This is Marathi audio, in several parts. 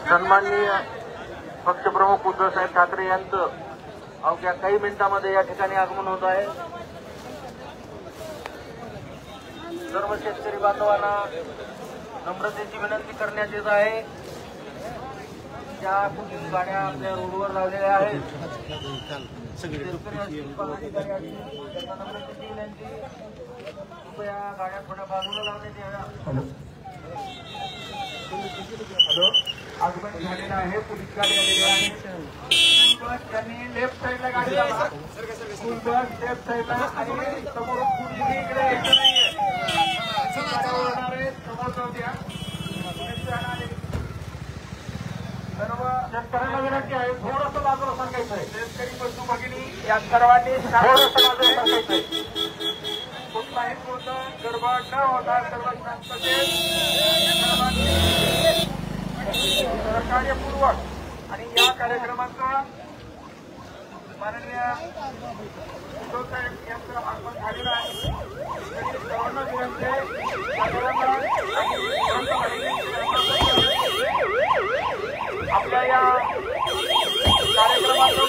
सन्माननीय पक्षप्रमुख उद्धवसाहेब ठाकरे यांचं अवघ्या काही मिनिटांमध्ये या ठिकाणी आगमन होत आहे। सर्व शेतकरी बांधवांना नम्रतेची विनंती करण्यात येत आहे। ज्या पोलीस गाड्या आपल्या रोडवर लावलेल्या आहेत कृपया गाड्या थोड्या बाजूला लावण्यात याव्या। आगमन झालेलं आहे, पोलीस गाडी आलेली आहे। बस त्यांनी लेफ्ट साईडला गाडी लावा, स्कूल बस लेफ्ट साईडला आणि समोर इकडे यायचं नाहीये। समोर जाऊ द्या। सर्व शेतकऱ्यांना विनंती आहे, थोडंसं बाजूला सांगायचं आहे। शेतकरी बंधू भगिनी या सर्वांनी थोडंसं बाजूला सांगायचं आहे। कुठलाही कोणता गडबड न होता सर्व शांततेत सहकार्यपूर्वक आणि या कार्यक्रमाचा माननीय उद्धवसाहेब यांचं आगमन झालेलं आहे। सर्वांना विनंती आहे, आपल्या या कार्यक्रमाचं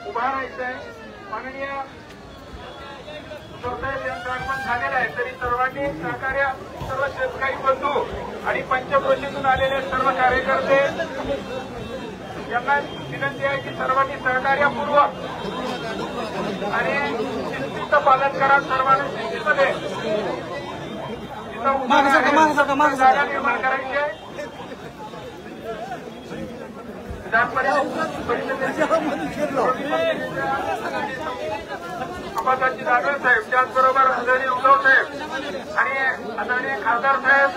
उभा राहायचं आहे। माननीय उद्धवसाहेब यांचं आगमन झालेलं आहे, तरी सर्वांनी सहकार्य, सर्व शेतकरी बंधू आणि पंचक्रोशीतून आलेले सर्व कार्यकर्ते यांना विनंती आहे की सर्वांनी सहकार्यपूर्वक आणि शिस्तीचं पालन करा। सर्वांना शिस्तीमध्ये जागा निर्माण करायची आहे। आबादाची दानवे साहेब, त्याचबरोबर आदरणीय उद्धव साहेब आणि आदरणीय खासदार साहेब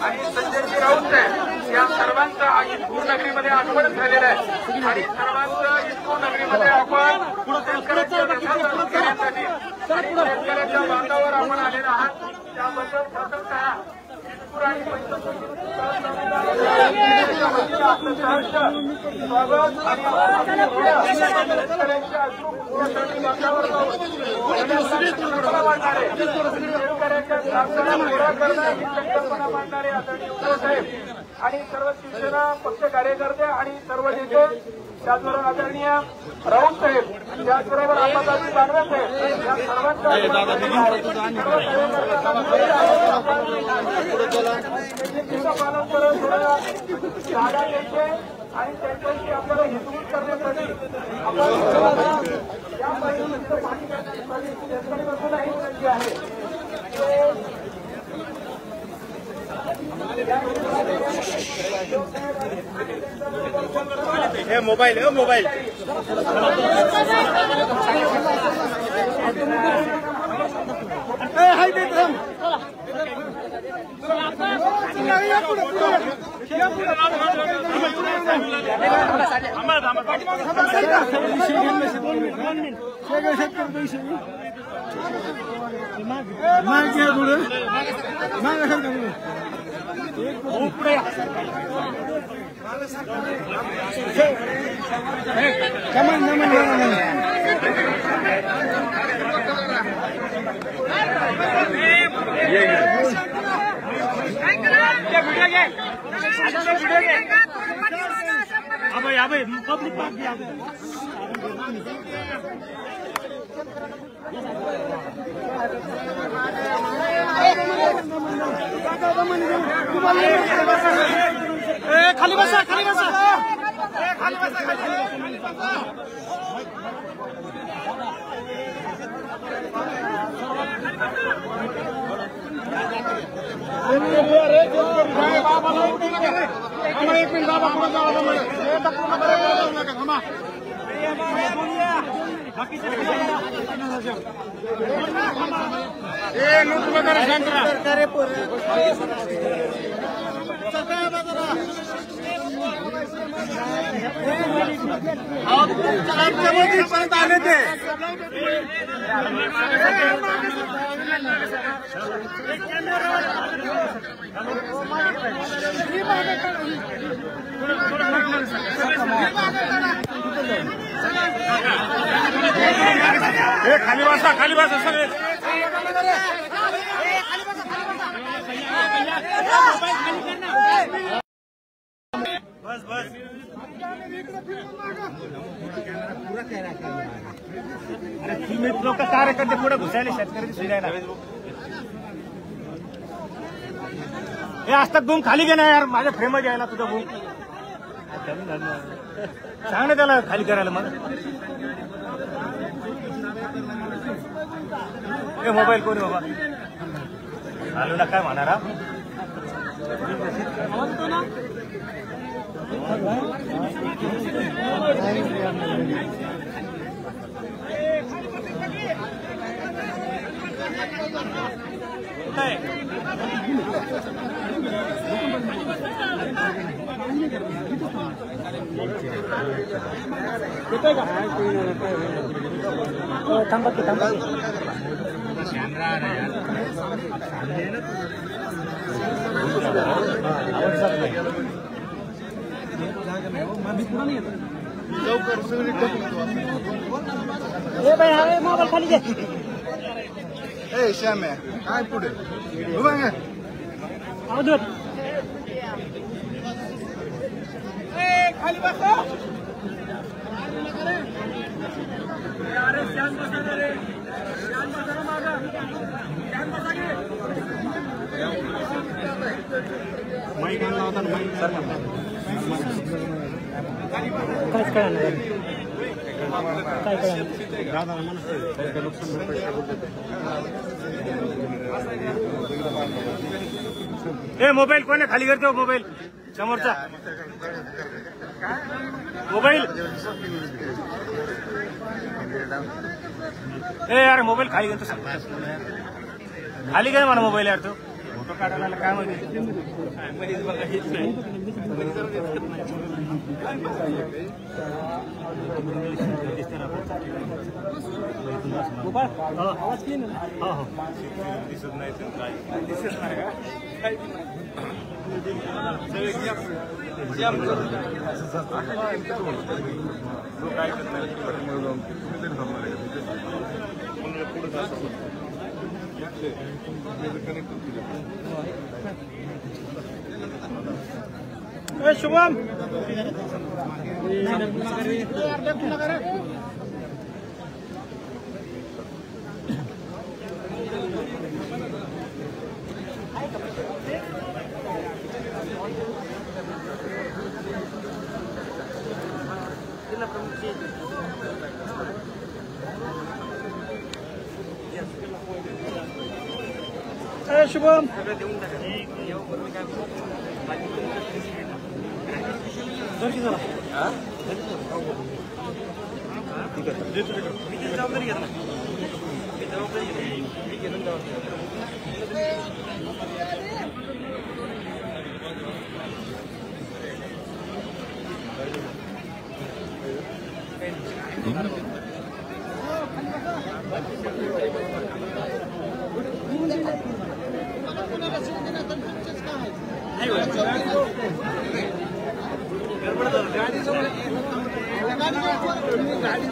आणि संजयजी राऊत साहेब या सर्वांचं इस्कूर नगरीमध्ये आगमन झालेलं आहे आणि सर्वांचं इस्कूर नगरीमध्ये आपण शेतकऱ्यांच्या करण्यासाठी आणि शेतकऱ्यांच्या बांधावर आपण आलेले आहात, त्याबद्दल सातत्या आणि स्वागत आणि संकल्पना मांडणारे आदरणीय उद्धव साहेब आणि सर्व शिवसेना पक्ष कार्यकर्ते आणि सर्व नेते, त्याचबरोबर आदरणीय राऊत साहेब, त्याचबरोबर आबादाजी दानवे साहेब या पालन करत थोड्या जागा द्यायचे आणि त्यांच्याशी आपल्याला हितगुज करण्यासाठी आपण या परिस्थितीचं पाणी करण्यासाठी शेतकरी बंधूंनाही विनंती आहे। हे मोबाईल पब्लिक पार्क खाली बसा पर्यंत आले ते खाली बसा सगळे बस बस अरे तुम्ही लोक कार्यकर्ते पुढे घुसायला शेतकऱ्याची सुधायला हे असतात बूम खाली घे ना यार माझ्या फ्रेम घ्यायला तुझं बूम सांग ना त्याला खाली करायला मग हे मोबाईल कोणी बाबा आलो ना काय म्हणणार हा थांबा की थांबा मोबाईल खाली घे श्याम काय पुढे खाली बसा अरे श्याम बसा रे श्याम बसा मागा श्याम बसा घे माईक आणला होता माईक सर काय कळणार काय कळणार मोबाईल कोणी खाली करतो मोबाईल समोरचा मोबाईल यार मोबाईल खाली घेतो खाली काय म्हणा मोबाईल यार तो फोटो काढायला काय माहिती दिसत नाही दिसत नाही शुभम शुभम गाडी